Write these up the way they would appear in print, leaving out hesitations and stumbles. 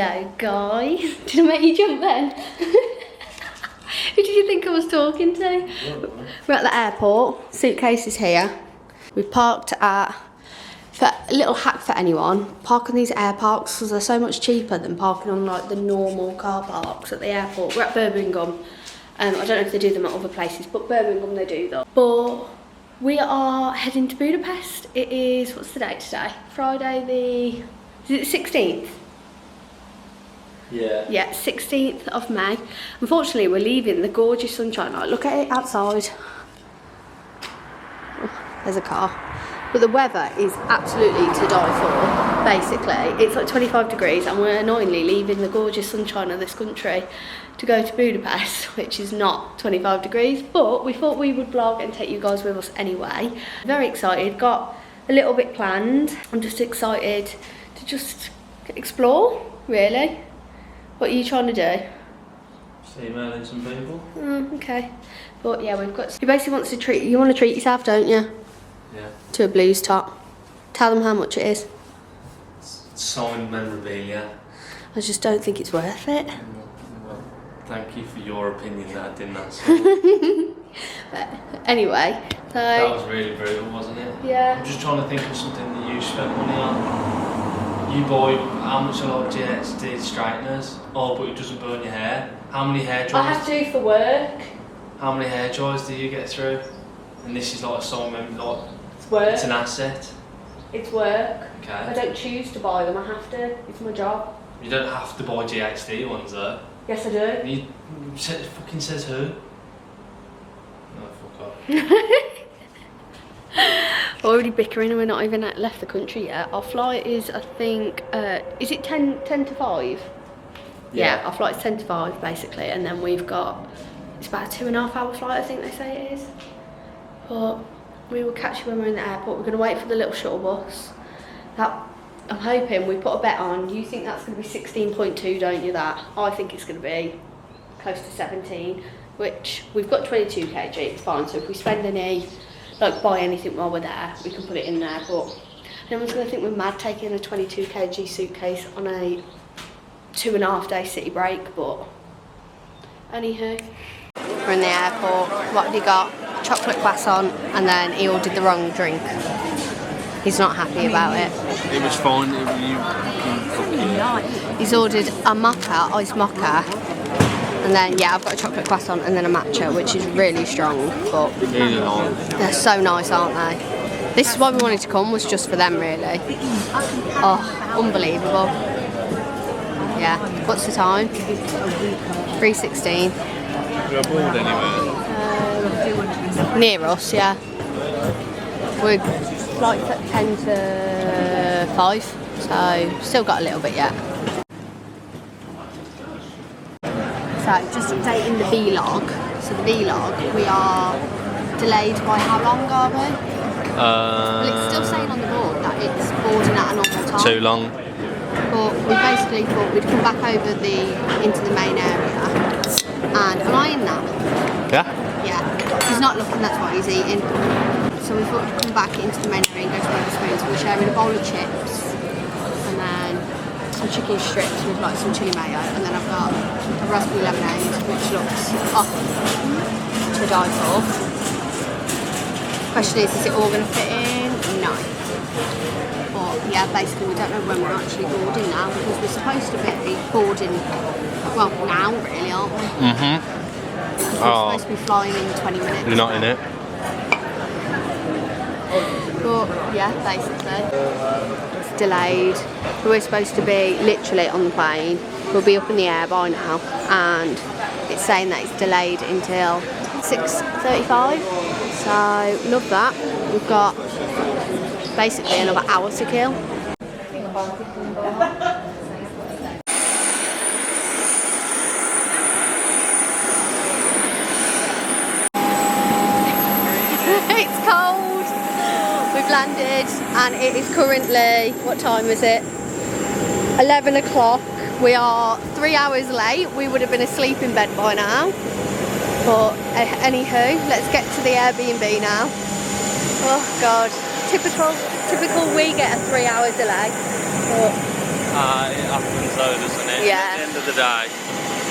Hello guys. Did I make you jump then? Who did you think I was talking to? We're at the airport. Suitcase is here. We've parked at, for a little hack for anyone, park on these air parks because they're so much cheaper than parking on like the normal car parks at the airport. We're at Birmingham. I don't know if they do them at other places, but Birmingham they do though. But we are heading to Budapest. It is, what's the date today? Friday the, is it the 16th? Yeah, 16th of May. Unfortunately, we're leaving the gorgeous sunshine. Like, look at it outside. Oh, there's a car. But the weather is absolutely to die for, basically. It's like 25 degrees and we're annoyingly leaving the gorgeous sunshine of this country to go to Budapest, which is not 25 degrees. But we thought we would vlog and take you guys with us anyway. Very excited, got a little bit planned. I'm just excited to just explore, really. What are you trying to do? Just emailing some people. Okay. But yeah, we've got... You basically want to treat... You want to treat yourself, don't you? Yeah. To a blues top. Tell them how much it is. It's signed memorabilia. I just don't think it's worth it. Well, thank you for your opinion that I didn't answer. But anyway, so... That was really brutal, wasn't it? Yeah. I'm just trying to think of something that you spent money on. You buy how much a lot of GHD straighteners? Oh, but it doesn't burn your hair. How many hair dryers? I have to for work. How many hair dryers do you get through? And this is like a sole member, like It's work. it's an asset. It's work. Okay. I don't choose to buy them, I have to. It's my job. You don't have to buy GHD ones though. Yes, I do. You fucking says who? No, fuck off. Already bickering and we're not even left the country yet. Our flight is, I think, is it 10 to 5? Yeah, our flight's 10 to 5 basically, and then we've got, it's about a 2.5 hour flight I think they say it is. But we will catch you when we're in the airport. We're going to wait for the little shuttle bus. That, I'm hoping, we put a bet on, you think that's going to be 16.2, don't you, that? I think it's going to be close to 17, which we've got 22 kg, it's fine, so if we spend any, like buy anything while we're there, we can put it in there, but no one's going to think we're mad taking a 22 kg suitcase on a 2.5 day city break, but anywho. We're in the airport. What have you got? Chocolate croissant, and then he ordered the wrong drink. He's not happy about it. It was fine. He's ordered a mocha, iced mocha, and then yeah, I've got a chocolate croissant and then a matcha, which is really strong, but they're so nice, aren't they? This is why we wanted to come, was just for them, really. Oh, unbelievable. Yeah, what's the time? 3:16. We're bored anyway. Near us, yeah. We're like at 10 to 5, so still got a little bit yet. So just updating the vlog. So the vlog, we are delayed by how long are we? Well, it's still saying on the board that it's boarding at a normal time. Too long. But we basically thought we'd come back over into the main area. And am I in that? Yeah? Yeah. He's not looking, that's what he's eating. So we thought we'd come back into the main area and go to Wetherspoons. We're sharing a bowl of chips and then some chicken strips with like some chilli mayo, and then I've got a raspberry lemonade which looks to die for. Question is it all going to fit in? No. But yeah, basically we don't know when we're actually boarding now, because we're supposed to be boarding, well, now really, aren't we? Mm-hmm. We're supposed to be flying in 20 minutes. You're not in it? But yeah, basically it's delayed. We're supposed to be literally on the plane. We'll be up in the air by now, and it's saying that it's delayed until 6:35. So love that. We've got basically another hour to kill. It's cold. We've landed and it is currently, what time is it? 11 o'clock. We are 3 hours late. We would have been asleep in bed by now. But anywho, let's get to the Airbnb now. Oh God, typical we get a 3 hour delay. But It happens though, doesn't it? Yeah. At the end of the day,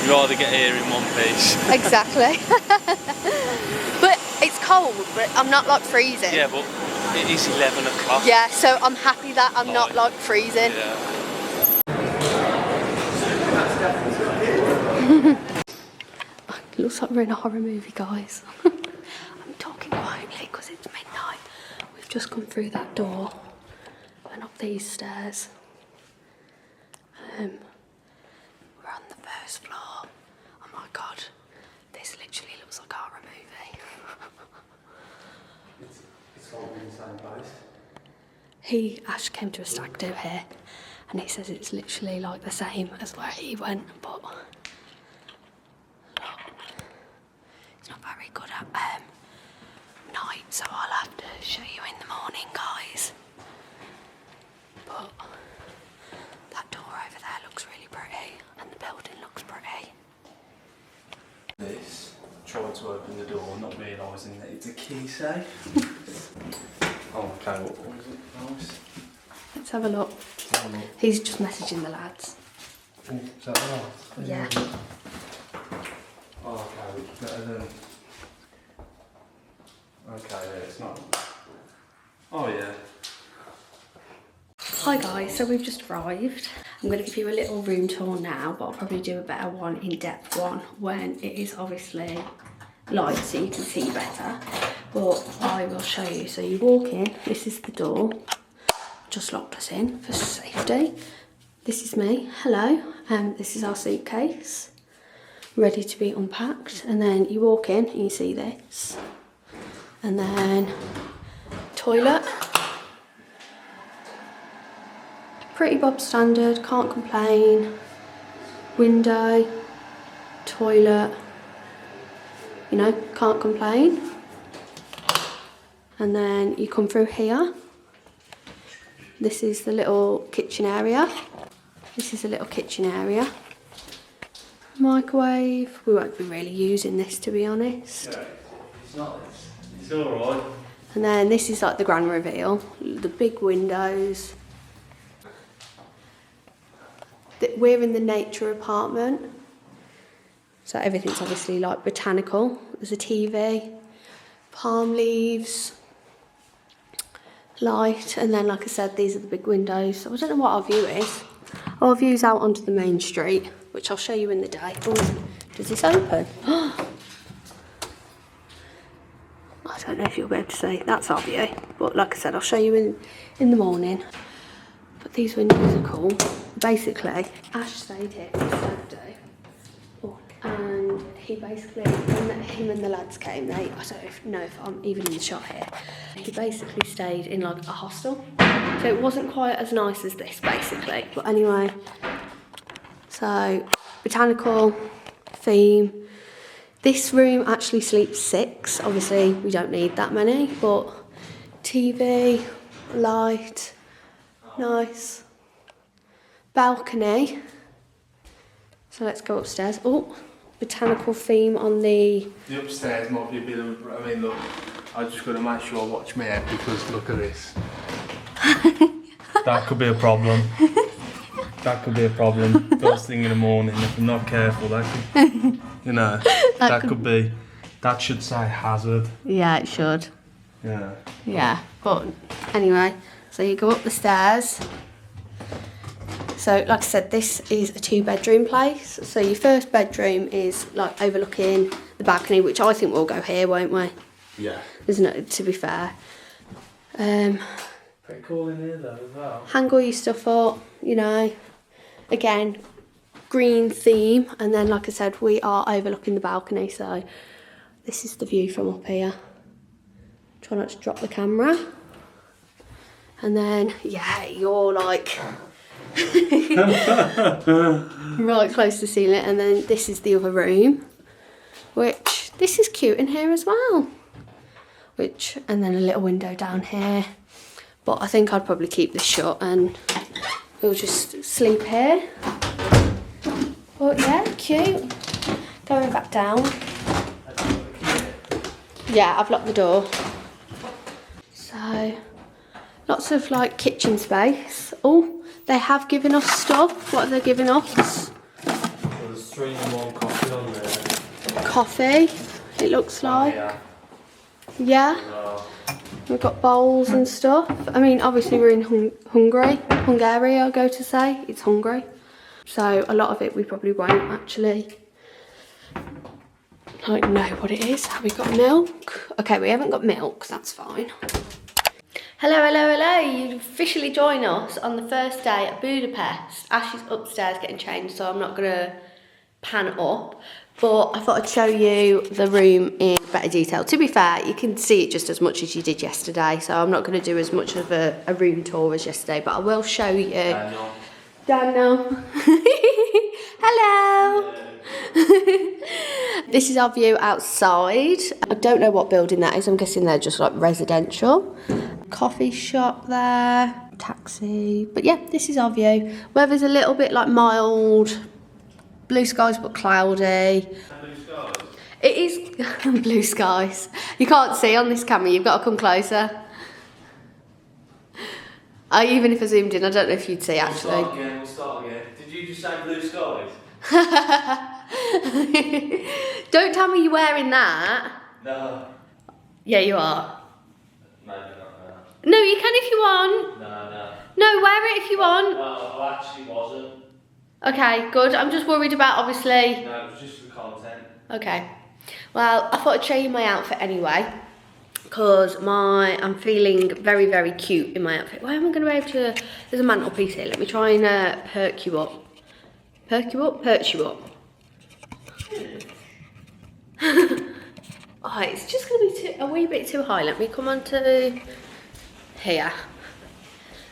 you'd rather get here in one piece. Exactly. But it's cold, but I'm not like freezing. Yeah, but it is 11 o'clock. Yeah, so I'm happy that I'm not like freezing. Yeah. It looks like we're in a horror movie, guys. I'm talking quietly because it's midnight. We've just come through that door and up these stairs. We're on the first floor. Oh my god, this literally looks like a horror movie. It's all in the same place. Ash came to a stag do here, and he says it's literally like the same as where he went, but look, it's not very good at night, so I'll have to show you in the morning, guys. But that door over there looks really pretty, and the building looks pretty. This, tried to open the door, not realising that it's a key safe. Oh, okay, what was it? Nice. Let's have a look. He's just messaging the lads. Oh, is that right? Yeah. Oh, okay, which is better than... Okay, yeah, it's not... Oh, yeah. Hi guys, so we've just arrived. I'm going to give you a little room tour now, but I'll probably do a better one, in-depth one, when it is obviously light so you can see better. But I will show you. So you walk in, this is the door, just locked us in for safety. This is me, hello, this is our suitcase, ready to be unpacked. And then you walk in and you see this. And then toilet. Pretty Bob standard, can't complain. Window, toilet, you know, can't complain. And then you come through here. This is the little kitchen area. This is a little kitchen area. Microwave. We won't be really using this, to be honest. Yeah, it's not, it's alright. And then this is like the grand reveal. The big windows. We're in the nature apartment. So everything's obviously like botanical. There's a TV, palm leaves, light, and then like I said, these are the big windows. So I don't know what our view is. Our view's out onto the main street, which I'll show you in the day. Oh, does this open? I don't know if you'll be able to see. That's our view. But like I said, I'll show you in the morning. But these windows are cool. Basically, Ash stayed here for stag do. Oh, and he basically, when him and the lads came, I don't know if I'm even in the shot here. He basically stayed in like a hostel. So it wasn't quite as nice as this, basically. But anyway, so botanical theme. This room actually sleeps 6. Obviously, we don't need that many, but TV, light, nice. Balcony. So let's go upstairs. Oh, botanical theme on the... The upstairs might be a bit of... I mean, look, I just got to make sure I watch my head because look at this. That could be a problem. That could be a problem. First thing in the morning, if I'm not careful, that could... You know, that could be... That should say hazard. Yeah, it should. Yeah. Yeah, but anyway, so you go up the stairs. So, like I said, this is a 2-bedroom place. So your first bedroom is like overlooking the balcony, which I think we'll go here, won't we? Yeah. Isn't it, to be fair? Pretty cool in here though as well. Hang all your stuff up, you know. Again, green theme. And then, like I said, we are overlooking the balcony. So this is the view from up here. Try not to drop the camera. And then, yeah, you're like... right close to the ceiling. And then this is the other room, which this is cute in here as well, and then a little window down here, but I think I'd probably keep this shut and we'll just sleep here. But yeah, cute. Going back down. Yeah, I've locked the door. So lots of like kitchen space. Oh, They have given us stuff. What are they giving us? There's 3-in-1 coffee on there. Coffee, it looks like. Yeah. We've got bowls and stuff. I mean, obviously we're in Hungary, I go to say. It's Hungary. So a lot of it we probably won't actually know what it is. Have we got milk? Okay, we haven't got milk, that's fine. Hello. You officially join us on the first day at Budapest. Ashley's upstairs getting changed, so I'm not gonna pan up. But I thought I'd show you the room in better detail. To be fair, you can see it just as much as you did yesterday, so I'm not going to do as much of a room tour as yesterday, but I will show you. Daniel. Hello. This is our view outside. I don't know what building that is. I'm guessing they're just like residential. Coffee shop there. Taxi. But yeah, this is our view. Weather's a little bit like mild. Blue skies but cloudy. Blue skies? It is blue skies. You can't see on this camera, you've got to come closer. Even if I zoomed in, I don't know if you'd see actually. We'll start again. Did you just say blue skies? Don't tell me you're wearing that. No. Yeah, you are. Maybe not now. No, you can if you want. No. No, wear it if you want. Well, I actually wasn't. Okay, good. I'm just worried about obviously. No, it was just for content. Okay. Well, I thought I'd show you my outfit anyway, because I'm feeling very, very cute in my outfit. Why am I going to be able to? There's a mantelpiece here. Let me try and perk you up. Perk you up. Oh, it's just going to be a wee bit too high. Let me come on to here.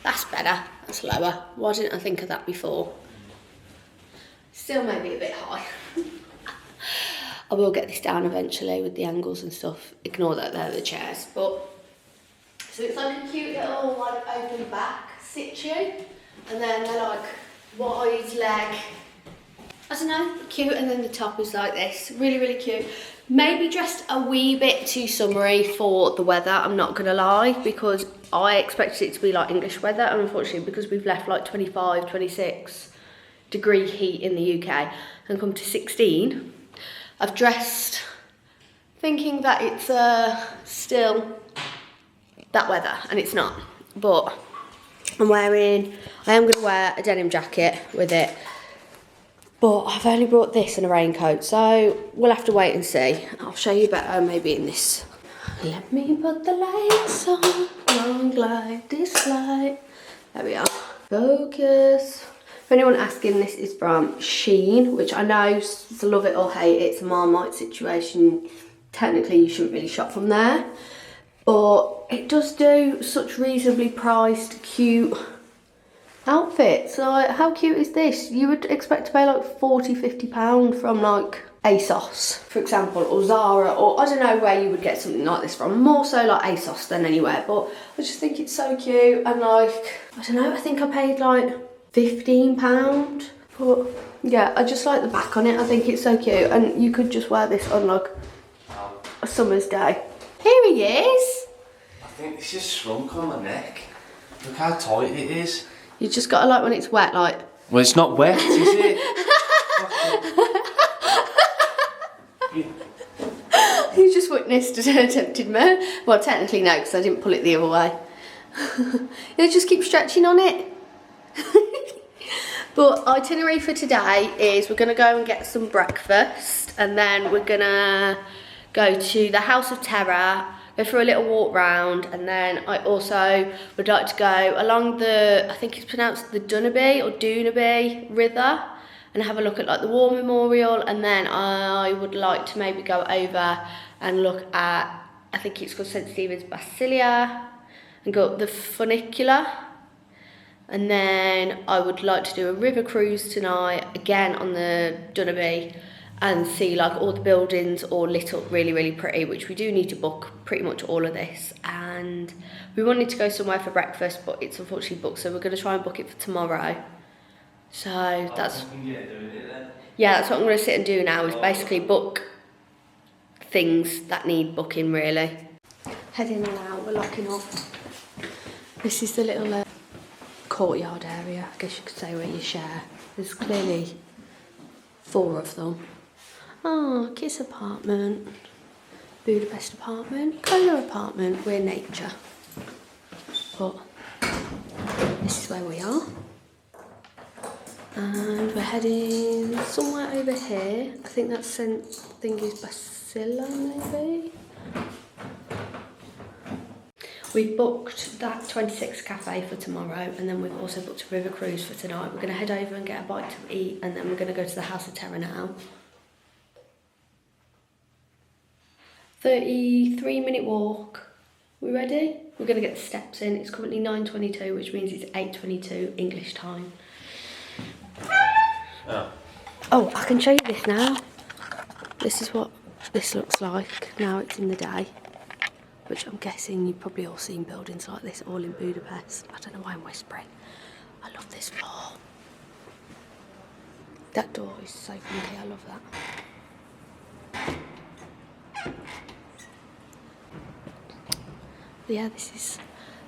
That's better. That's lower. Why didn't I think of that before? Still maybe a bit high. I will get this down eventually with the angles and stuff. Ignore that they're the chairs. But so it's like a cute little like open back situ, and then they're like wide leg. I don't know, cute. And then the top is like this, really, really cute. Maybe dressed a wee bit too summery for the weather. I'm not gonna lie, because I expected it to be like English weather, and unfortunately, because we've left like 25, 26 degree heat in the UK and come to 16, I've dressed thinking that it's still that weather, and it's not. But I am going to wear a denim jacket with it, but I've only brought this and a raincoat, so we'll have to wait and see. I'll show you better maybe in this. Let me put the lights on, long light, this light. There we are. Focus. For anyone asking, this is from Shein, which I know is love it or hate it. It's a Marmite situation. Technically, you shouldn't really shop from there. But it does do such reasonably priced, cute outfits. Like, how cute is this? You would expect to pay like £40, £50 from like ASOS, for example, or Zara, or I don't know where you would get something like this from. More so like ASOS than anywhere. But I just think it's so cute. And like, I don't know, I think I paid like £15, but yeah, I just like the back on it. I think it's so cute, and you could just wear this on like a summer's day. Here he is. I think this is shrunk on my neck. Look how tight it is. You just gotta like when it's wet, like. Well, it's not wet, is it? You just witnessed an attempted murder. Well, technically no, because I didn't pull it the other way. You just keep stretching on it. But itinerary for today is we're going to go and get some breakfast, and then we're going to go to the House of Terror, go for a little walk round, and then I also would like to go along the, I think it's pronounced the Danube River, and have a look at like the War Memorial, and then I would like to maybe go over and look at, I think it's called St. Stephen's Basilica, and go up the funicular. And then I would like to do a river cruise tonight, again on the Danube, and see like all the buildings all lit up really, really pretty, which we do need to book pretty much all of this. And we wanted to go somewhere for breakfast, but it's unfortunately booked, so we're going to try and book it for tomorrow. So that's... Yeah, that's what I'm going to sit and do now, is basically book things that need booking, really. Heading on out, we're locking up. This is the little courtyard area, I guess you could say, where you share. There's clearly 4 of them. Oh, Kiss apartment, Budapest apartment, Kola apartment. We're nature. But this is where we are. And we're heading somewhere over here. I think that thing is Basilica, maybe? We've booked that 26 cafe for tomorrow, and then we've also booked a river cruise for tonight. We're going to head over and get a bite to eat, and then we're going to go to the House of Terror now. 33-minute walk. We ready? We're going to get the steps in. It's currently 9:22, which means it's 8:22 English time. Oh, I can show you this now. This is what this looks like now it's in the day. Which I'm guessing you've probably all seen buildings like this all in Budapest. I don't know why I'm whispering. I love this floor. That door is so funky, I love that. But yeah,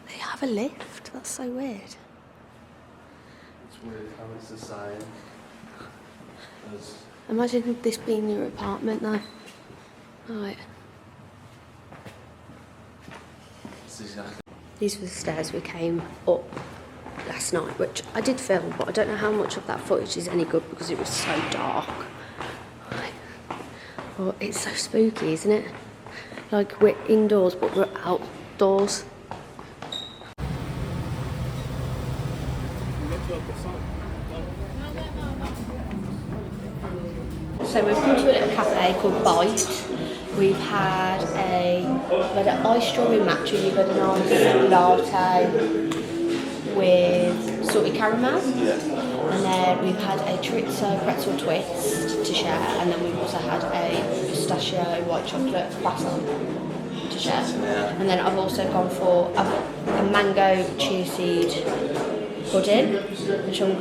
they have a lift. That's so weird. It's weird how it's the same. Imagine this being your apartment though. Right. These were the stairs we came up last night, which I did film, but I don't know how much of that footage is any good because it was so dark. But it's so spooky, isn't it? Like we're indoors, but we're outdoors. So we've come to a little cafe called Bite. We've had an iced strawberry matcha, you've had a nice latte with salty caramel, and then we've had a chorizo pretzel twist to share, and then we've also had a pistachio white chocolate croissant to share. And then I've also gone for a mango chia seed pudding, which I'm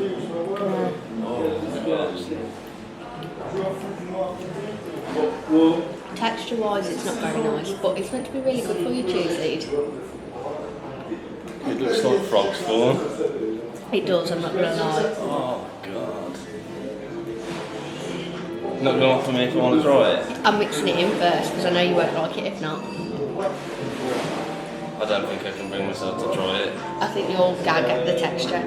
gonna... Texture-wise, it's not very nice, but it's meant to be really good for your chia seed. It looks like frog spawn. It does, I'm not going to lie. Oh god. Not going to offer me if I want to try it? I'm mixing it in first, because I know you won't like it if not. I don't think I can bring myself to try it. I think you'll gag at the texture.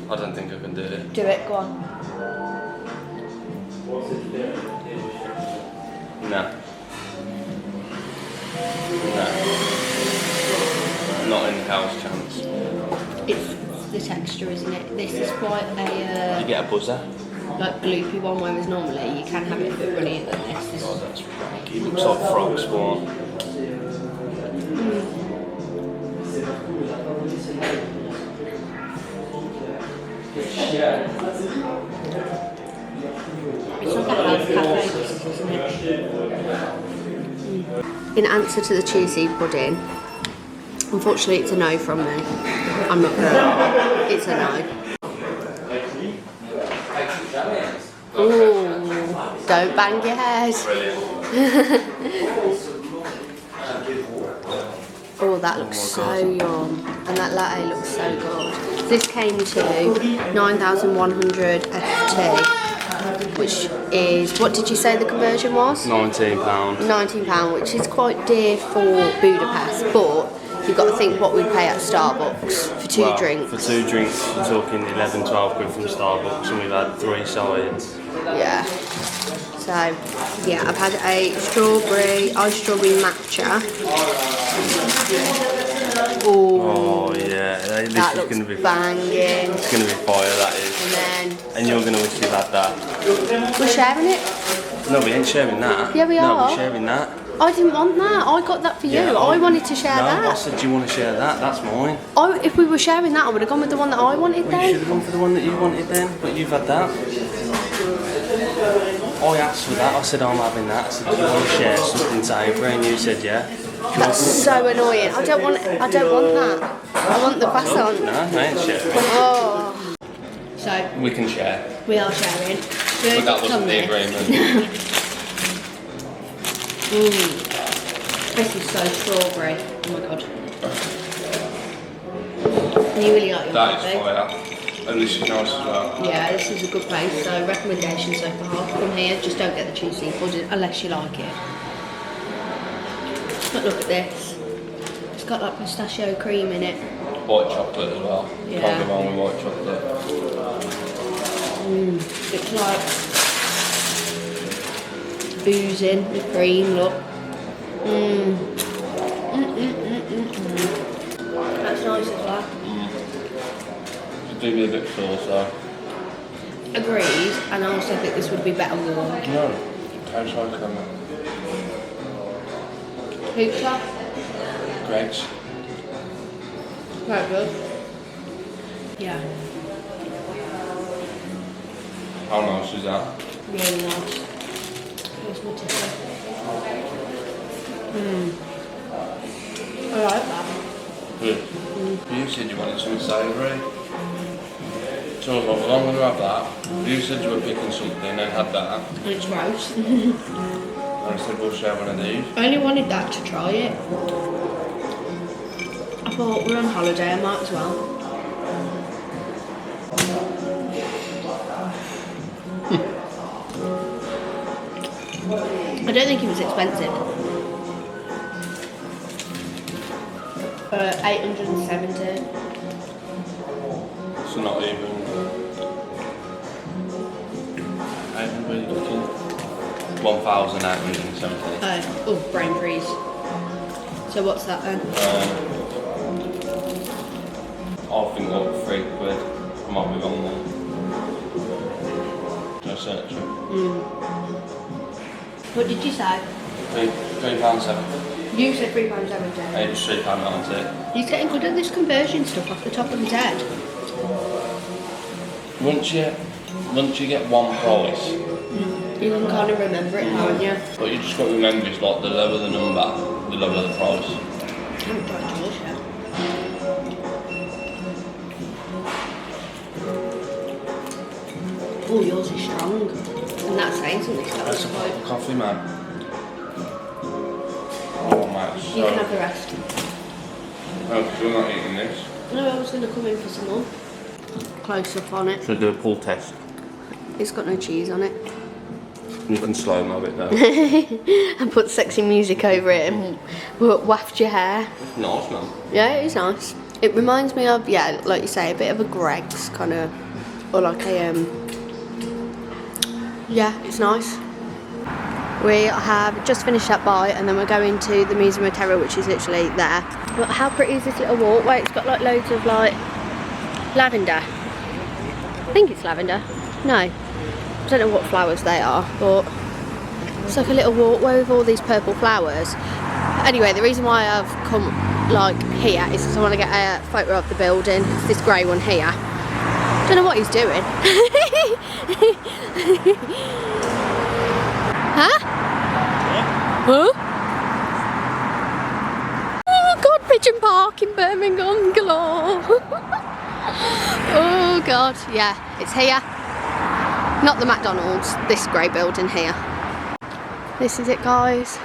I don't think I can do it. Do it, go on. No. Not in hell's chance. It's the texture, isn't it? This is quite a... You get a buzzer? Like gloopy one, whereas normally you can have it a bit runnier than this. Oh, that's right. It looks like frog spawn. It's like a house cafe, isn't it? In answer to the chia seed pudding, unfortunately it's a no from me. I'm not gonna lie, it's a no. Ooh, don't bang your head. Oh, that looks so yum. And that latte looks so good. This came to 9,100 FT, which is, what did you say the conversion was? £19. £19, which is quite dear for Budapest, but you've got to think what we'd pay at Starbucks for two drinks. For 2 drinks, we're talking 11, 12 quid from Starbucks, and we've had 3 sides. Yeah. So, yeah, I've had a iced strawberry matcha. Ooh. Oh yeah, this that is looks going to be banging. It's going to be fire, that is. And you're going to wish you had that. We're sharing it. No, we ain't sharing that. Yeah, we are. are. No, we're sharing that. I didn't want that. I got that for you. Yeah, I wanted to share that. No, I said, do you want to share that? That's mine. If we were sharing that, I would have gone with the one that I wanted then. You should have gone for the one that you wanted then, but you've had that. I asked for that. I said, I'm having that. I said, do you want to share something savoury? And you said, yeah. That's so annoying. I don't want that. I want the croissant. No, I ain't sharing. Oh. So we can share. We are sharing. But that wasn't the agreement. This is so strawberry. Oh my god. You really like your That coffee? is fire. And this is nice as well. Yeah, this is a good place, so recommendation so far. Come here, just don't get the cheese seafood unless you like it. But look at this. It's got like pistachio cream in it. White chocolate as well. Yeah. Can't go wrong with white chocolate. It's like oozing with cream, look. That's nice as well. Could do me a bit sauce. Agreed, and I also think this would be better warm. No, tastes like Pizza? great. Very good. Yeah, How nice is that? really nice. Here's my ticket. I like that. Good. You said you wanted something savoury. So I was like, well, I'm going to have that. You said you were picking something and had that. And it's gross. And I said, we'll share one of these. I only wanted that to try it. I thought we're on holiday, I might as well. I don't think it was expensive. 870. So not even. I'm really looking. 1,870. Oh, brain freeze. So what's that then? I think like £3. I might be wrong there. Just search it. What did you say? £3.70. You said £3.70. It's £3.90. He's getting good at this conversion stuff off the top of his head. Once you get one price, You can kind of remember it, can't you? but you just got to remember it's like the lower the number, the lower the price. I haven't tried yours yet. Oh, yours is strong. And that's saying something, so That's a that's cup quite... of coffee, man. Oh, mate, You can have the rest. No, because we're not eating this. No, I was going to come in for some more. Close up on it. Should I do a pull test? It's got no cheese on it. You can slow-mo it now. And put sexy music over it and waft your hair. It's nice, man. Yeah, it is nice. It reminds me of, yeah, like you say, a bit of a Greggs kind of, or like a, yeah, it's nice. We have just finished that bite and then we're going to the Museum of Terror, which is literally there. But how pretty is this little walkway? It's got like loads of like lavender. I think it's lavender. No, I don't know what flowers they are, but it's like a little walkway with all these purple flowers. Anyway, the reason why I've come like here is because I want to get a photo of the building. It's this grey one here. Don't know what he's doing. Huh? Huh? Oh God, Pigeon Park in Birmingham, galore. Oh God, yeah, it's here. Not the McDonald's, this grey building here. This is it, guys.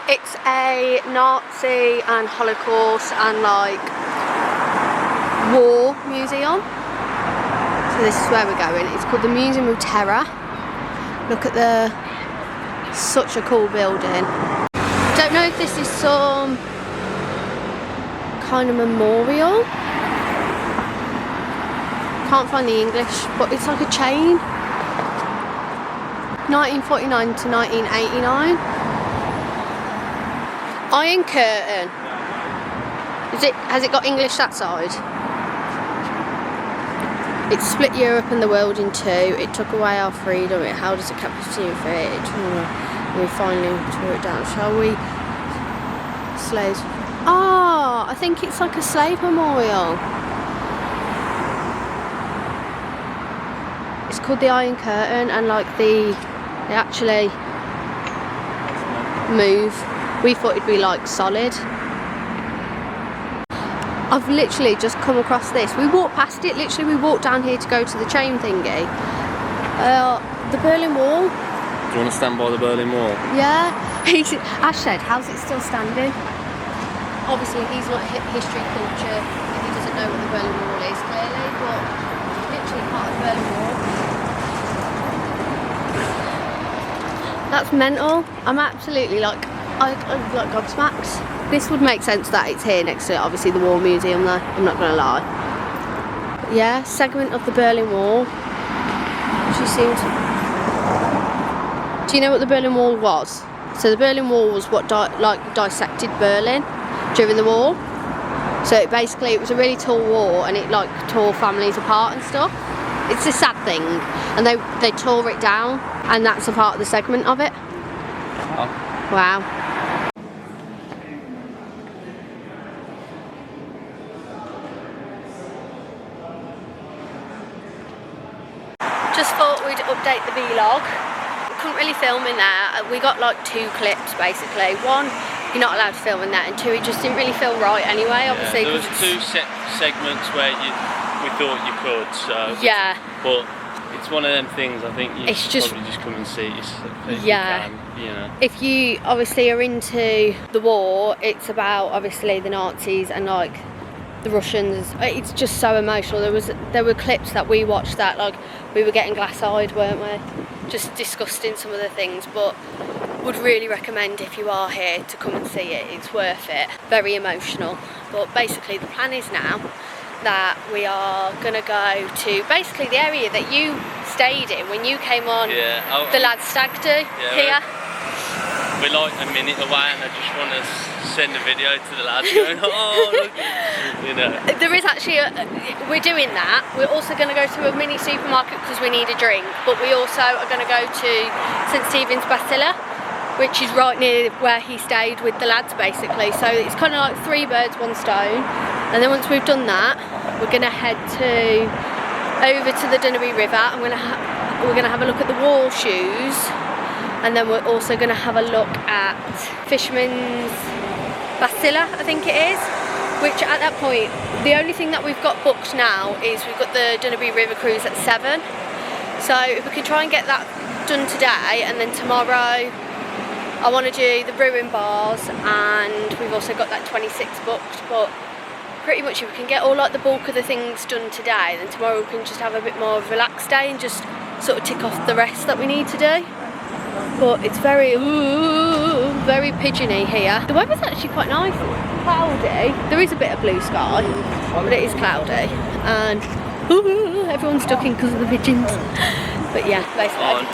It's a Nazi and Holocaust and like war museum. So this is where we're going. It's called the Museum of Terror. Look at such a cool building. Don't know if this is some kind of memorial. Can't find the English, but it's like a chain. 1949 to 1989. Iron Curtain. Has it got English that side? It split Europe and the world in two. It took away our freedom. It held us a captivity and fate. We finally tore it down. Shall we? Slaves. Oh, I think it's like a slave memorial. It's called the Iron Curtain, and like they actually move. We thought it'd be like solid. I've literally just come across this. We walked past it, literally we walked down here to go to the chain thingy. The Berlin Wall. Do you want to stand by the Berlin Wall? Yeah. Ash said, how's it still standing? Obviously he's not history culture, he doesn't know what the Berlin Wall is clearly, but it's literally part of the Berlin Wall. That's mental. I'm absolutely like, I'm like gobsmacked. This would make sense that it's here next to obviously the War Museum though, I'm not gonna lie. But yeah, segment of the Berlin Wall. She seems. Do you know what the Berlin Wall was? So the Berlin Wall was what dissected Berlin during the war. So it was a really tall wall, and it like tore families apart and stuff. It's a sad thing, and they tore it down, and that's a part of the segment of it. Oh. Wow. Just thought we'd update the vlog. Couldn't really film in there. We got like 2 clips basically. One, you're not allowed to film in that, and 2, it just didn't really feel right anyway. Obviously, there was 2 segments where we thought you could. So yeah. But it's one of them things. I think you should probably just come and see it. If you can, you know. If you obviously are into the war, it's about obviously the Nazis and like the Russians. It's just so emotional. There were clips that we watched that like we were getting glass-eyed, weren't we? Just disgusting some of the things, but would really recommend if you are here to come and see it. It's worth it. Very emotional. But basically the plan is now that we are gonna go to basically the area that you stayed in when you came on the lads' stag do here. We're like a minute away, and I just want to send a video to the lads going, oh, look, you know. There is actually, we're doing that. We're also going to go to a mini supermarket because we need a drink, but we also are going to go to St Stephen's Basilica, which is right near where he stayed with the lads basically. So it's kind of like 3 birds, 1 stone. And then once we've done that, we're going to head over to the Danube River, and we're going to have a look at the wall shoes. And then we're also going to have a look at Fisherman's Basilica, I think it is, which at that point, the only thing that we've got booked now is we've got the Danube River cruise at 7. So if we can try and get that done today, and then tomorrow I want to do the ruin bars, and we've also got that 26 booked, but pretty much if we can get all like the bulk of the things done today, then tomorrow we can just have a bit more of a relaxed day and just sort of tick off the rest that we need to do. But it's very pigeony here. The weather's actually quite nice. It's cloudy. There is a bit of blue sky, but it is cloudy. And everyone's ducking because of the pigeons. But yeah, basically.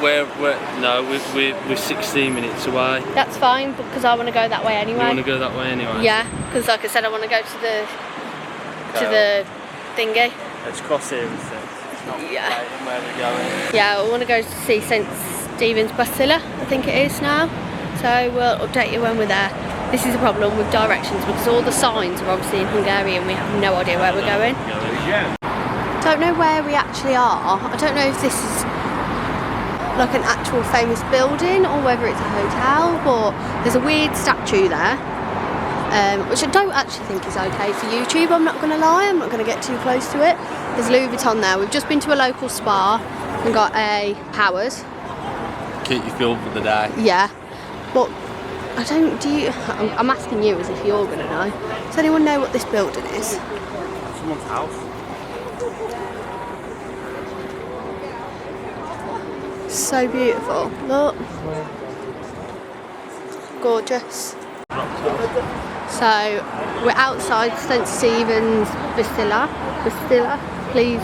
We're 16 minutes away. That's fine, because I want to go that way anyway. You want to go that way anyway? Yeah, because like I said, I want to go to the thingy. Let's cross here instead. Yeah. Where we're going. Yeah, I want to go to see St Stephen's Basilica, I think it is now. So we'll update you when we're there. This is a problem with directions because all the signs are obviously in Hungarian. We have no idea where we're going. Don't know where we actually are. I don't know if this is like an actual famous building or whether it's a hotel, but there's a weird statue there, which I don't actually think is okay for YouTube, I'm not going to lie. I'm not going to get too close to it. There's Louis Vuitton there. We've just been to a local spa and got a Powers. Keep you filled for the day. Yeah, but I'm asking you as if you're going to know. Does anyone know what this building is? Someone's house. So beautiful. Look. Gorgeous. So we're outside St Stephen's Basilica. Please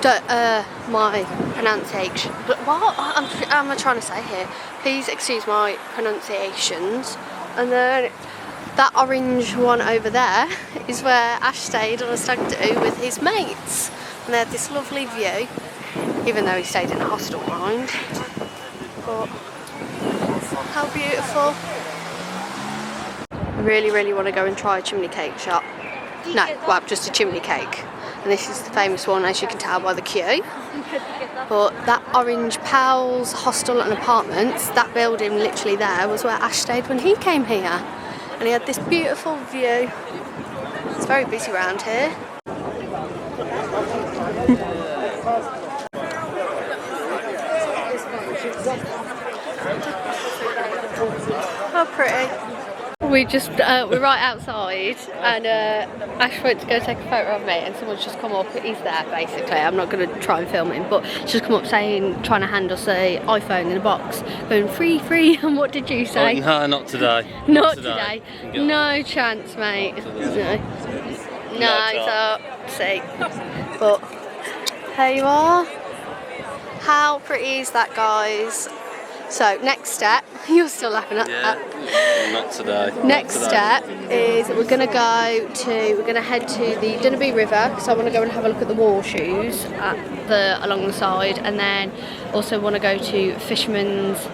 don't my pronunciation. But what am I trying to say here? Please excuse my pronunciations. And then that orange one over there is where Ash stayed on a stag do with his mates. And they had this lovely view, even though he stayed in a hostel, mind. But how beautiful. I really, really want to go and try a chimney cake shop. No, well, just a chimney cake. And this is the famous one, as you can tell by the queue. But that orange Powell's hostel and apartments, that building literally there was where Ash stayed when he came here. And he had this beautiful view. It's very busy around here. How pretty. We're right outside, and Ash went to go take a photo of me, and someone's just come up. He's there basically. I'm not going to try and film him, but she's just come up trying to hand us a iPhone in a box, going free. And what did you say? Oh, no, not today. Not today. No chance, mate. No, so see. But here you are. How pretty is that, guys? So next step, you're still laughing at that. Not today. Next step is we're gonna head to the Danube River, because I want to go and have a look at the wall shoes along the side, and then also want to go to Fisherman's.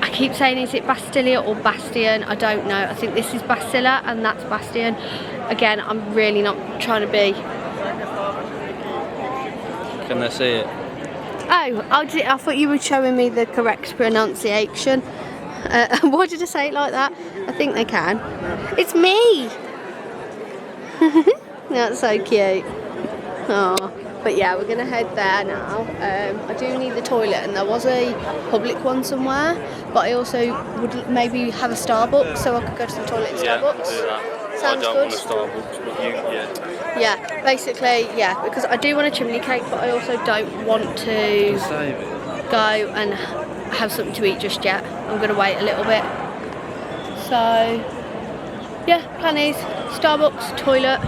I keep saying, is it Basilica or Bastion? I don't know. I think this is Basilica and that's Bastion. Again, I'm really not trying to be. Can they see it? Oh, I thought you were showing me the correct pronunciation. Why did I say it like that? I think they can. It's me! That's so cute. Oh, but yeah, we're going to head there now. I do need the toilet, and there was a public one somewhere, but I also would maybe have a Starbucks, so I could go to the toilet in Starbucks. Do that. Sounds I don't good. want a Starbucks, but you, Yeah, basically, yeah, because I do want a chimney cake, but I also don't want to go and have something to eat just yet. I'm going to wait a little bit. So, yeah, plan is Starbucks, toilet,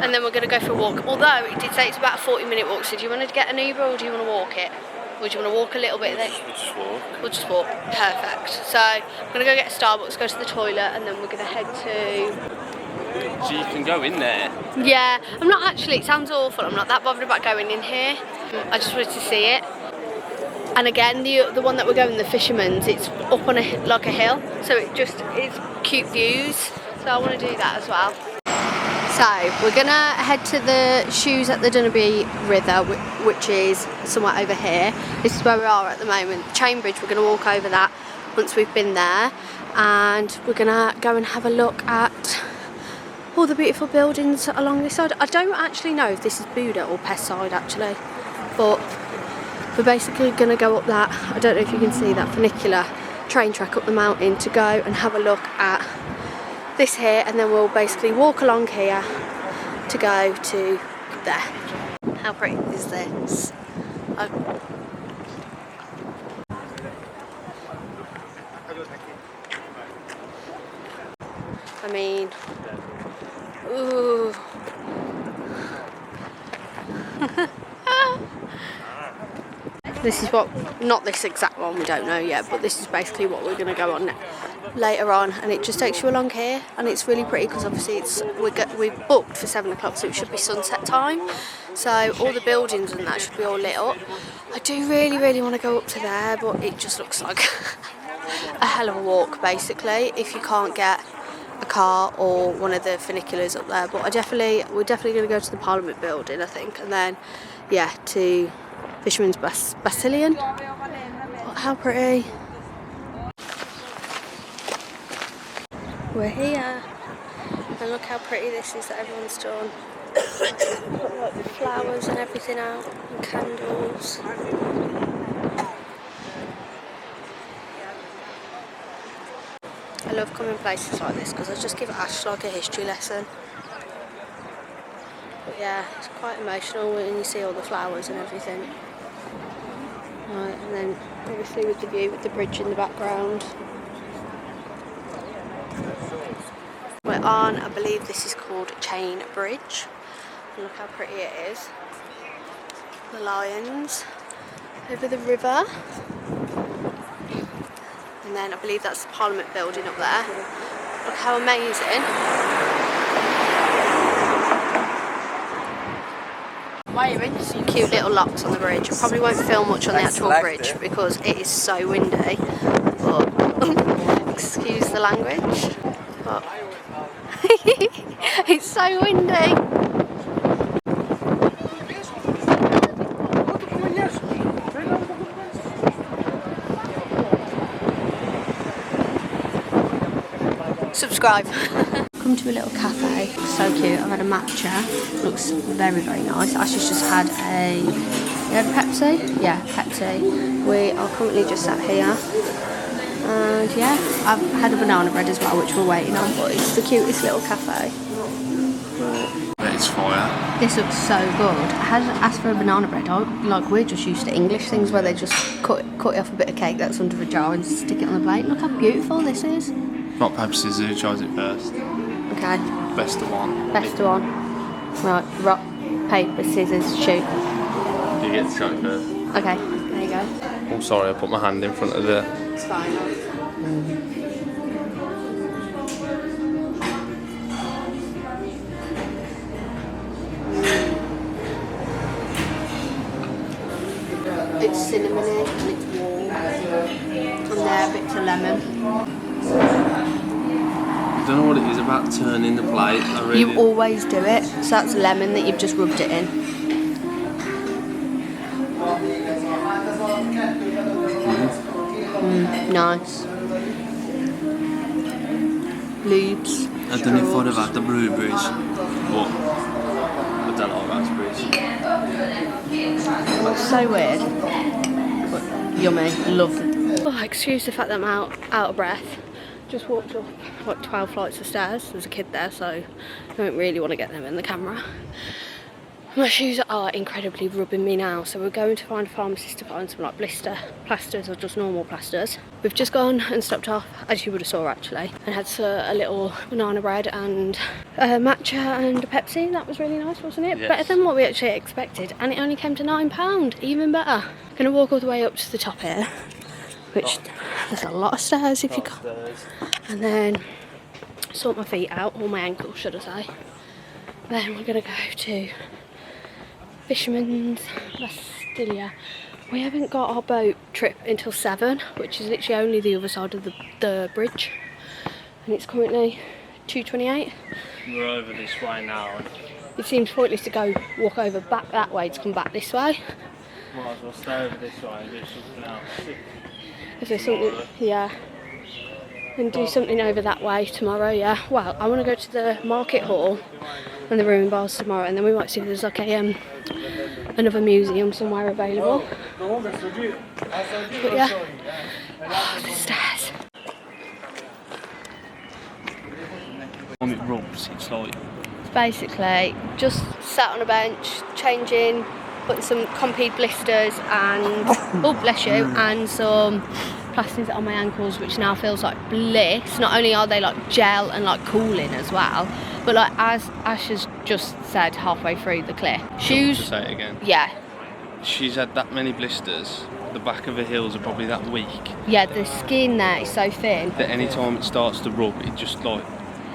and then we're going to go for a walk. Although, it did say it's about a 40-minute walk, so do you want to get an Uber or do you want to walk it? Or do you want to walk a little bit then? We'll just walk. We'll just walk. Perfect. So, I'm going to go get a Starbucks, go to the toilet, and then we're going to head to... So you can go in there? Yeah, I'm not actually, it sounds awful, I'm not that bothered about going in here. I just wanted to see it. And again, the one that we're going, the Fisherman's, it's up on a hill, so it's cute views. So I want to do that as well. So we're gonna head to the shoes at the Danube River, which is somewhere over here. This is where we are at the moment. Cambridge, we're gonna walk over that once we've been there, and we're gonna go and have a look at all the beautiful buildings along this side. I don't actually know if this is Buda or Pest side actually, but we're basically gonna go up that, I don't know if you can see that funicular train track up the mountain to go and have a look at this here, and then we'll basically walk along here to go to there. How pretty is this? I mean, ooh. This is what, not this exact one, we don't know yet, but this is basically what we're going to go on later on, and it just takes you along here, and it's really pretty because obviously we've booked for 7 o'clock, so it should be sunset time, so all the buildings and that should be all lit up. I do really want to go up to there, but it just looks like a hell of a walk basically if you can't get a car or one of the funiculars up there. But we're definitely going to go to the Parliament building, I think, and then yeah, to Fisherman's Basilica. How pretty. We're here, and look how pretty this is that everyone's done. Got like the flowers and everything out, and candles. I love coming places like this because I just give Ash like a history lesson. But yeah, it's quite emotional when you see all the flowers and everything. Right, and then obviously with the view, with the bridge in the background. We're on, I believe this is called Chain Bridge. And look how pretty it is. The lions over the river. And then I believe that's the Parliament building up there. Look how amazing. Some cute little locks on the bridge. I probably won't film much on the actual bridge because it is so windy. But excuse the language. But it's so windy. Subscribe. Come to a little cafe. So cute. I've had a matcha. Looks very nice. Ashley's just had a Pepsi. Yeah, Pepsi. We are currently just sat here, And yeah, I've had a banana bread as well, which we're waiting on, but it's the cutest little cafe. It's fire. This looks so good. I hadn't asked for a banana bread. Like, we're just used to English things where they just cut it off a bit of cake that's under a jar and stick it on the plate. Look how beautiful this is. Rock, paper, scissors, who tries it first? Okay. Best of one. Best of one. Right, rock, paper, scissors, shoot. You get to try it first. Okay, there you go. Oh, sorry, I put my hand in front of the... It's fine. It's cinnamony and it's warm. And there, bits of lemon. I don't know what it is about turning the plate. You always do it. So that's lemon that you've just rubbed it in. Nice. Lubes. I don't know if I'd have had the blueberries, but I don't like raspberries. That's so weird. But yummy. Love it. Oh, excuse the fact that I'm out of breath. Just walked up like 12 flights of stairs. There's a kid there, so I don't really want to get them in the camera. My shoes are incredibly rubbing me now, so we're going to find a pharmacist to find some like blister plasters or just normal plasters. We've just gone and stopped off, as you would have saw actually, and had a little banana bread and matcha and a Pepsi. That was really nice, wasn't it? Yes. Better than what we actually expected, and it only came to £9, even better. Gonna walk all the way up to the top here, which there's a lot of stairs if you go. And then sort my feet out, or my ankles should I say. Then we're gonna go to Fisherman's Basilica. We haven't got our boat trip until 7, which is literally only the other side of the bridge, and it's currently 2:28. We're over this way now. It seems pointless to walk over back that way to come back this way. Might as well stay over this way and do something else. Is there something? Yeah. And do something over that way tomorrow, yeah. Well, I want to go to the market hall and the room and bars tomorrow, and then we might see if there's like a another museum somewhere available. But yeah, the stairs. When it rubs, it's like... It's basically just sat on a bench, changing, putting some Compeed blisters and, oh bless you, and some plasters on my ankles, which now feels like bliss. Not only are they like gel and like cooling as well, but like as Ash has just said halfway through the clip, shoes. To say it again. Yeah. She's had that many blisters. The back of her heels are probably that weak. Yeah, the skin there is so thin That any time it starts to rub, it just like...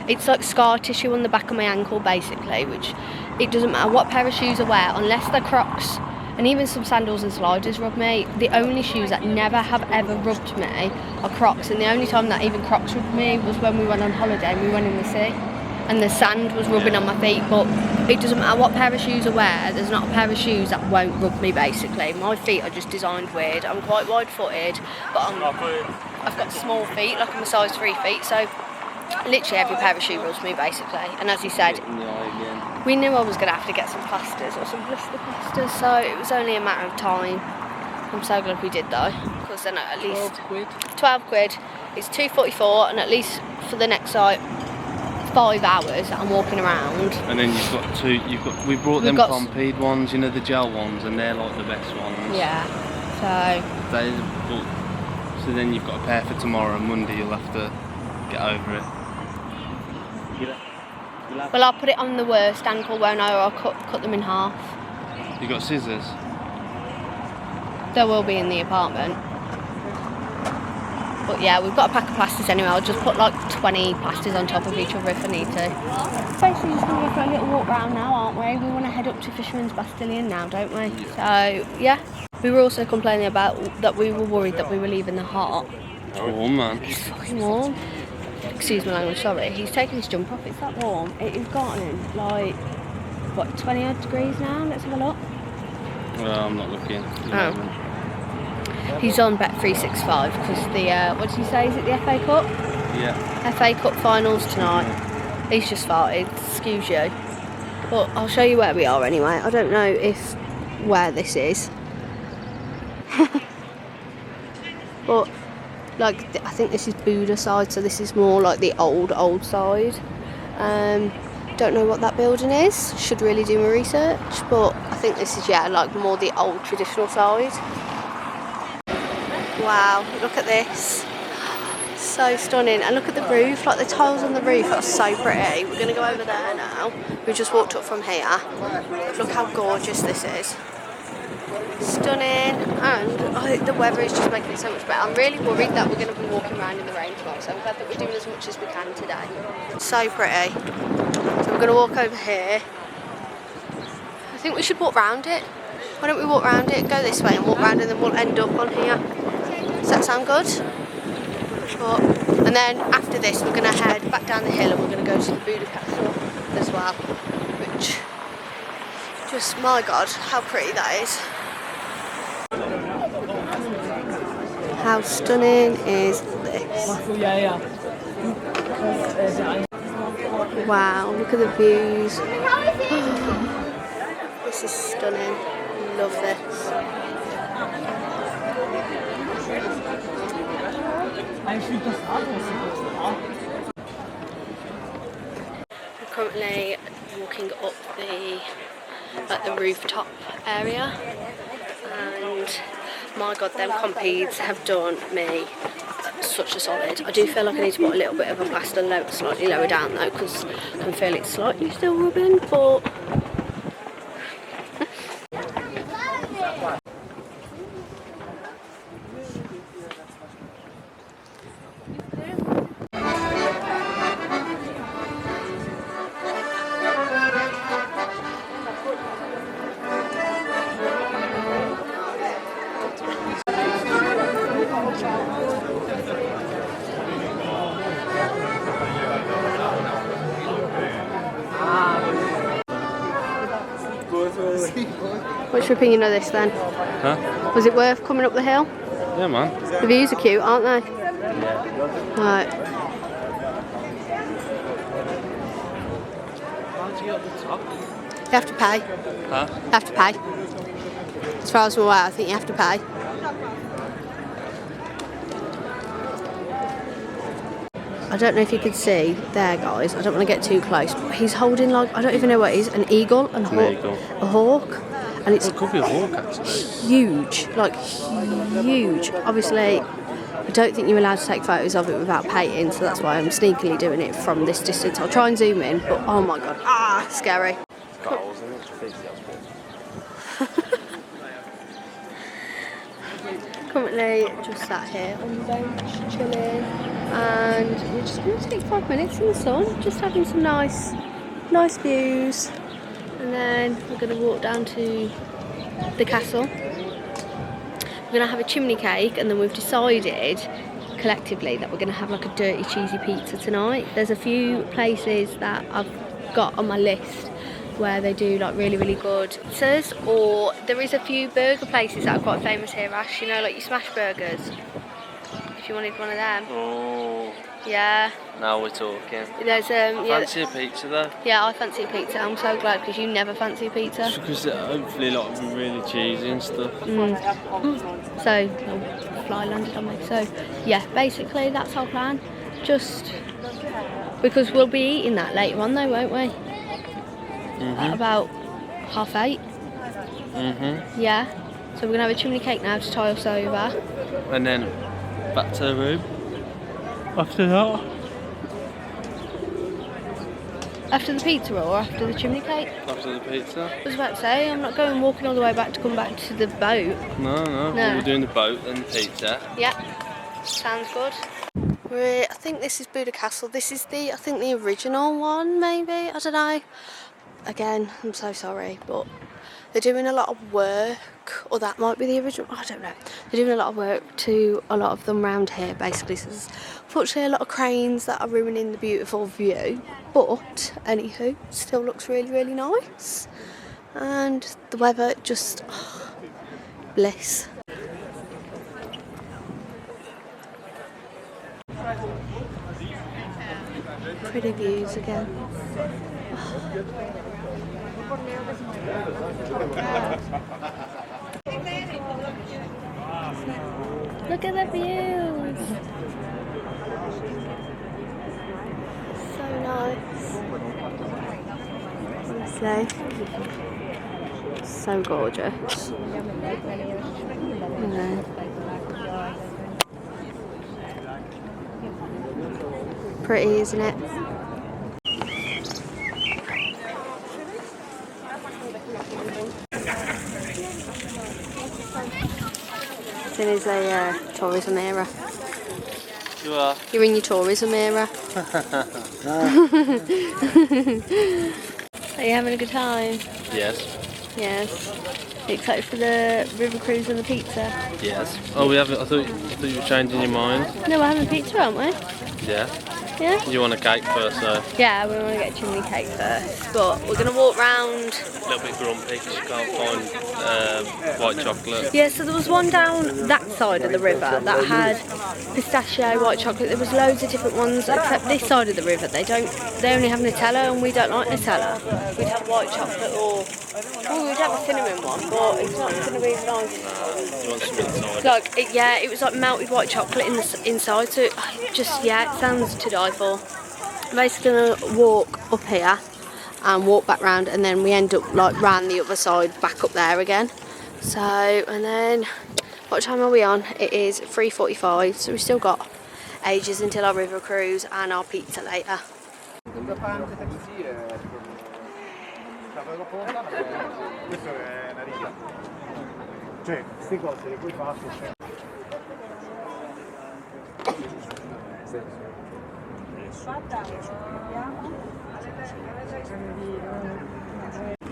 It's like scar tissue on the back of my ankle basically, which it doesn't matter what pair of shoes I wear, unless they're Crocs, and even some sandals and sliders rub me. The only shoes that never have ever rubbed me are Crocs, and the only time that even Crocs rubbed me was when we went on holiday and we went in the sea, and the sand was rubbing on my feet. But it doesn't matter what pair of shoes I wear, there's not a pair of shoes that won't rub me basically. My feet are just designed weird. I'm quite wide footed, but I've got small feet, like I'm a size 3 feet, so literally every pair of shoe rubs me basically. And as you said, we knew I was going to have to get some plasters or some blister plasters, so it was only a matter of time. I'm so glad we did though, because then at least 12 quid, it's 2.44, and at least for the next like 5 hours that I'm walking around. And then we brought them Compeed ones, you know, the gel ones, and they're like the best ones. Yeah, so then you've got a pair for tomorrow, and Monday you'll have to get over it. Well, I'll put it on the worst ankle, won't I, or I'll cut them in half. You got scissors? There will be in the apartment. But yeah, we've got a pack of plasters anyway. I'll just put like 20 plasters on top of each other if I need to. Basically just going to go for a little walk round now, aren't we? We want to head up to Fisherman's Bastion now, don't we? So yeah. We were also complaining about that we were worried that we were leaving the hut. It's warm, man. It's fucking warm. Excuse my language, sorry. He's taking his jumper off, it's that warm. It has gotten like, what, 20 odd degrees now? Let's have a look. Well, I'm not looking. Oh. He's on bet 365 because the, what did he say, is it the FA Cup? Yeah. FA Cup finals tonight. He's just farted, excuse you. But I'll show you where we are anyway. I don't know where this is. But like, I think this is Buda side, so this is more like the old side. Don't know what that building is, should really do my research, but I think this is, yeah, like more the old traditional side. Wow, look at this. So stunning. And look at the roof, like the tiles on the roof are so pretty. We're going to go over there now. We just walked up from here. Look how gorgeous this is. Stunning. And the weather is just making it so much better. I'm really worried that we're going to be walking around in the rain tomorrow, so I'm glad that we're doing as much as we can today. So pretty. So we're going to walk over here. I think we should walk round it. Why don't we walk round it, go this way and walk round, and then we'll end up on here. Does that sound good? But, and then after this we're going to head back down the hill and we're going to go to the Buda Castle as well, which, just, my God, how pretty that is. How stunning is this? Wow, look at the views. This is stunning. Love this. I'm currently walking up the rooftop area, and my God, them compedes have done me such a solid. I do feel like I need to put a little bit of a plaster slightly lower down though, because I can feel it's slightly still rubbing, but what's your opinion of this then? Huh? Was it worth coming up the hill? Yeah, man. The views are cute, aren't they? Yeah. Right. How do you get up the top? You have to pay. Huh? You have to pay. As far as I'm aware, I think you have to pay. I don't know if you could see there, guys. I don't want to get too close, but he's holding, like, I don't even know what it is, an eagle and a hawk. And it's, it could be a hawk, actually. Huge, like huge. Obviously, I don't think you're allowed to take photos of it without paying, so that's why I'm sneakily doing it from this distance. I'll try and zoom in, but oh my God, scary. Currently just sat here on the bench chilling, and we're just going to take 5 minutes in the sun, just having some nice views, and then we're going to walk down to the castle. We're going to have a chimney cake, and then we've decided collectively that we're going to have like a dirty cheesy pizza tonight. There's a few places that I've got on my list where they do like really good pizzas, or there is a few burger places that are quite famous here, Ash, you know, like your smash burgers, if you wanted one of them. Oh. Yeah. Now we're talking. There's I fancy a pizza though. Yeah, I fancy a pizza. I'm so glad, because you never fancy a pizza. Just because hopefully a lot of them really cheesy and stuff. So, fly landed on me. So, yeah, basically that's our plan. Just because we'll be eating that later on though, won't we? At about 8:30. Yeah. So we're gonna have a chimney cake now to tie us over. And then back to the room. After that. After the pizza or after the chimney cake? After the pizza. I was about to say, I'm not going walking all the way back to come back to the boat. No. We're doing the boat and the pizza. Yeah. Sounds good. I think this is Buda Castle. This is I think the original one, maybe. I don't know. Again, I'm so sorry, but they're doing a lot of work, or that might be the original, I don't know. They're doing a lot of work to a lot of them around here, basically. So there's unfortunately a lot of cranes that are ruining the beautiful view, but anywho, still looks really nice. And the weather just, bliss. Pretty views again. Look at the views. So nice. Honestly. So gorgeous. Pretty, isn't it? This is a tourism area. You are? You're in your tourism area. Are you having a good time? Yes. Yes. Are you excited for the river cruise and the pizza? Yes. Oh, we haven't. I thought you were changing your mind. No, we're having pizza, aren't we? Yeah. Yeah? You want a cake first, though? Yeah, we want to get chimney cake first. But we're going to walk round. A little bit grumpy because you can't find white chocolate. Yeah, so there was one down that side of the river that had pistachio, white chocolate. There was loads of different ones, except this side of the river. They only have Nutella, and we don't like Nutella. We'd have white chocolate or... Oh, we'd have a cinnamon one, but it's not going to be as nice. You want some inside? Like, it was like melted white chocolate inside, so it sounds to die for. I'm basically going to walk up here and walk back round, and then we end up like round the other side back up there again. So, and then what time are we on? It is 3:45, so we've still got ages until our river cruise and our pizza later.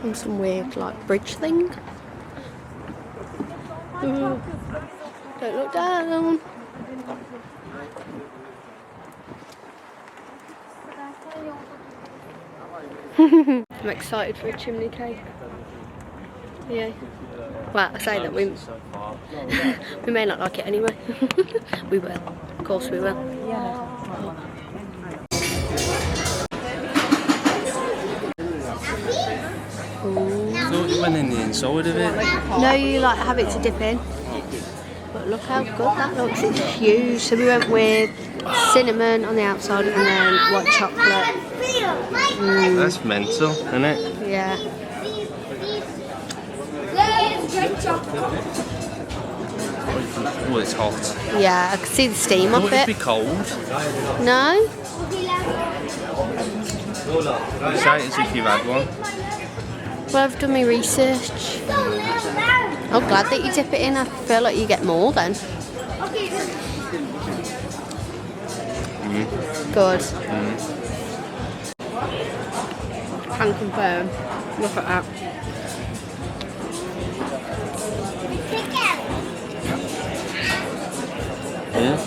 And some weird like bridge thing. Don't look down. I'm excited for a chimney cake. Yeah. Well, I say that we may not like it anyway. We will. Of course we will. I thought you went in the inside of it. No, you like have it to dip in. But look how good that looks. It's huge. So we went with cinnamon on the outside and then white chocolate. That's mental, isn't it? Yeah. Oh, it's hot. Yeah, I can see the steam off Would it it. be cold? No? You say it as if you've had one. Well, I've done my research. I'm glad that you dip it in. I feel like you get more then. Good. Can confirm. Look at that. Yeah.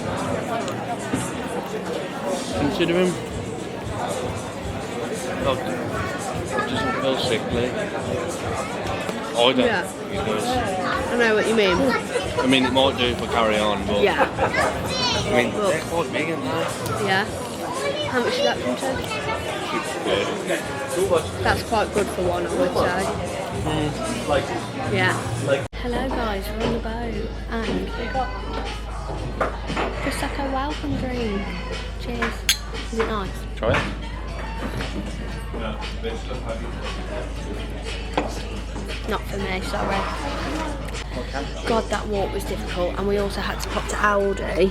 Considering it doesn't feel sickly. I don't. Yeah. Because, I know what you mean. I mean, it might do if I carry on, but Yeah. I mean, they're quite big, aren't they? Yeah. How much did that come to? Good. That's quite good for one, I would say. Yeah. Hello guys, we're on the boat and we got Prosecco welcome drink. Cheers. Is it nice? Try it. Not for me, sorry. God, that walk was difficult, and we also had to pop to Aldi,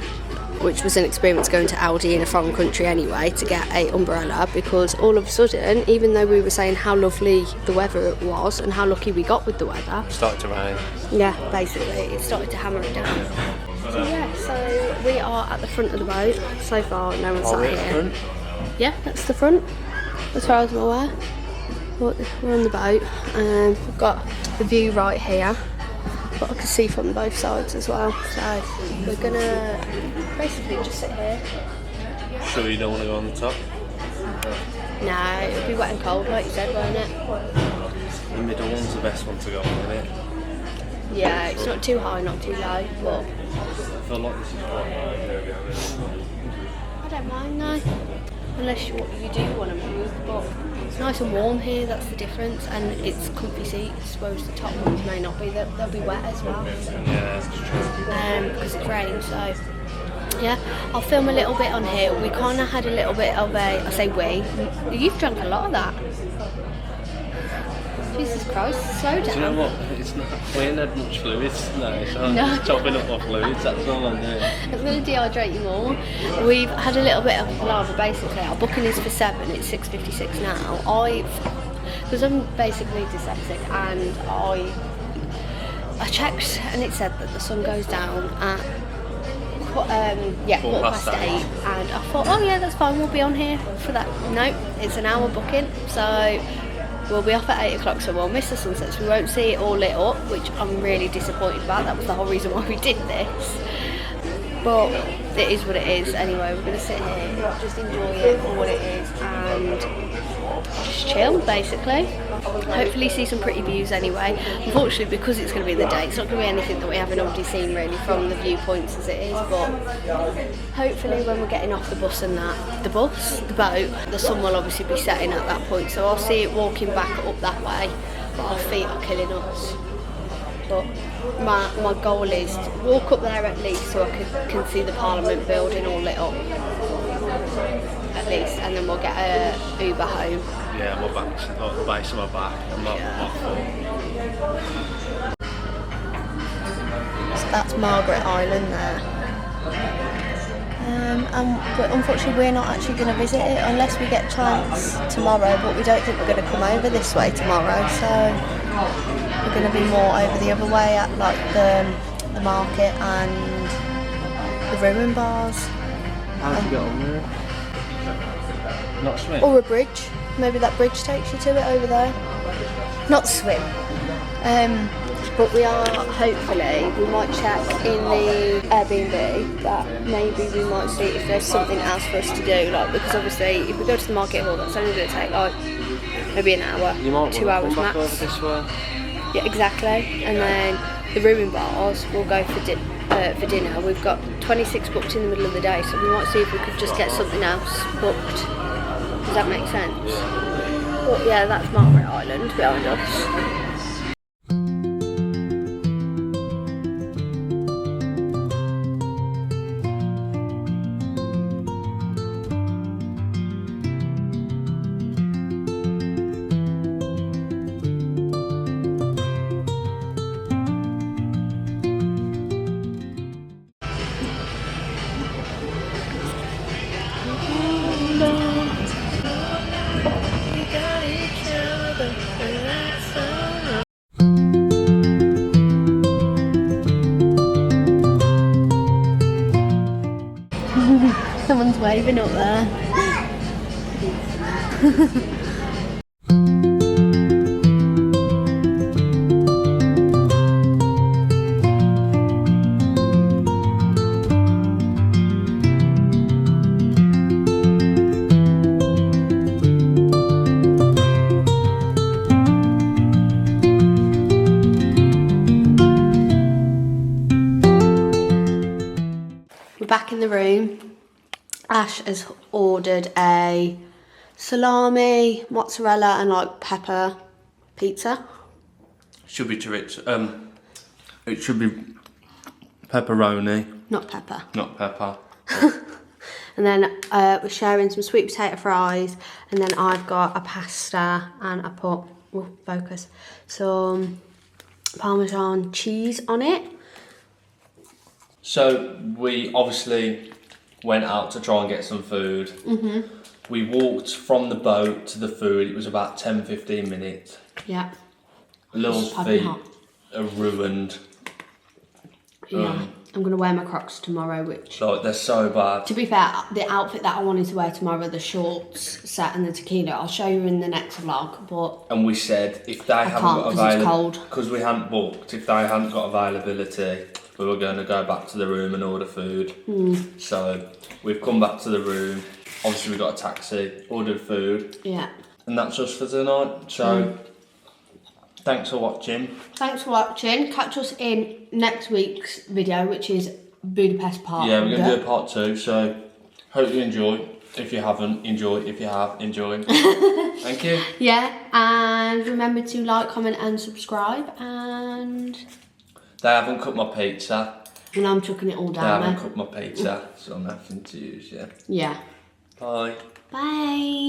which was an experience going to Aldi in a foreign country anyway, to get an umbrella, because all of a sudden, even though we were saying how lovely the weather was and how lucky we got with the weather, It started to rain. yeah, basically, it started to hammer it down. So yeah, so we are at the front of the boat. So far, no one's sat here. Front? Yeah, that's the front, as far as I'm aware. We're on the boat, and we've got the view right here, but I can see from both sides as well. So we're gonna basically just sit here. Sure you don't want to go on the top? No, it'll be wet and cold, like you said, won't it? The middle one's the best one to go on, isn't it? Yeah, it's not too high, not too low, but I feel like this is quite high. I don't mind, no. unless you do want to move, but it's nice and warm here, that's the difference, and it's comfy seats, whereas the top ones may not be, they'll be wet as well. Yeah, that's true. Because it's raining, so yeah, I'll film a little bit on here. We kind of had a little bit of I say you've drunk a lot of that. Jesus Christ, slow down. Do you know what? It's not, we ain't had much fluids no, so I'm chopping up my fluids, that's all I'm doing. It's going to dehydrate you more. We've had a little bit of palaver basically. Our booking is for 7, it's 6:56 now. Because I'm basically dyslexic, and I checked and it said that the sun goes down at 8:15, and I thought, oh yeah, that's fine, we'll be on here for that. No, it's an hour booking, so we'll be off at 8 o'clock, so we'll miss the sunsets. We won't see it all lit up, which I'm really disappointed about. That was the whole reason why we did this. But it is what it is. Anyway, we're going to sit here, just enjoy it for what it is, and just chill, basically. Hopefully see some pretty views anyway. Unfortunately, because it's going to be the day, it's not going to be anything that we haven't already seen really from the viewpoints as it is, but hopefully when we're getting off the bus and that, the boat, the sun will obviously be setting at that point, so I'll see it walking back up that way, but our feet are killing us. But my goal is to walk up there at least so I can see the Parliament building all lit up, at least, and then we'll get a Uber home. Yeah, my back's like the base of my back. I'm not full. So that's Margaret Island there. But unfortunately we're not actually going to visit it unless we get a chance tomorrow, but we don't think we're going to come over this way tomorrow, so we're going to be more over the other way at like the market and the ruin bars. How did you get on there? Not swim? Or a bridge. Maybe that bridge takes you to it over there. Not swim. But we are, hopefully, we might check in the Airbnb that maybe we might see if there's something else for us to do. Like, because obviously, if we go to the market hall, that's only going to take like maybe an hour, you might 2 hours come back max. Over this way. Yeah, exactly. And then the ruin bars, we'll go for dinner. We've got 26 booked in the middle of the day, so we might see if we could just get something else booked. Does that make sense? But yeah, that's Margaret Island behind us. Someone's waving up there. We're back in the room. Ash has ordered a salami, mozzarella and like pepper pizza. Should be chorizo. It should be pepperoni. Not pepper. Not pepper. And then we're sharing some sweet potato fries, and then I've got a pasta and I put, focus, some Parmesan cheese on it. So we obviously went out to try and get some food. Mm-hmm. We walked from the boat to the food. It was about 10-15 minutes. Yeah. Lil's feet are ruined. Yeah. I'm going to wear my Crocs tomorrow, which... Like, they're so bad. To be fair, the outfit that I wanted to wear tomorrow, the shorts set and the tequila, I'll show you in the next vlog, but... And we said, if they haven't got availability... Because we hadn't booked, if they hadn't got availability, we were going to go back to the room and order food. So, we've come back to the room. Obviously, we got a taxi, ordered food. Yeah. And that's us for tonight. So... Thanks for watching. Thanks for watching. Catch us in next week's video, which is Budapest part. Yeah, we're going to do a part 2, so hope you enjoy. If you haven't, enjoy. If you have, enjoy. Thank you. Yeah, and remember to like, comment and subscribe. And they haven't cooked my pizza. And I'm chucking it all down. They haven't cooked my pizza, so I'm having to use, yeah. Yeah. Bye. Bye.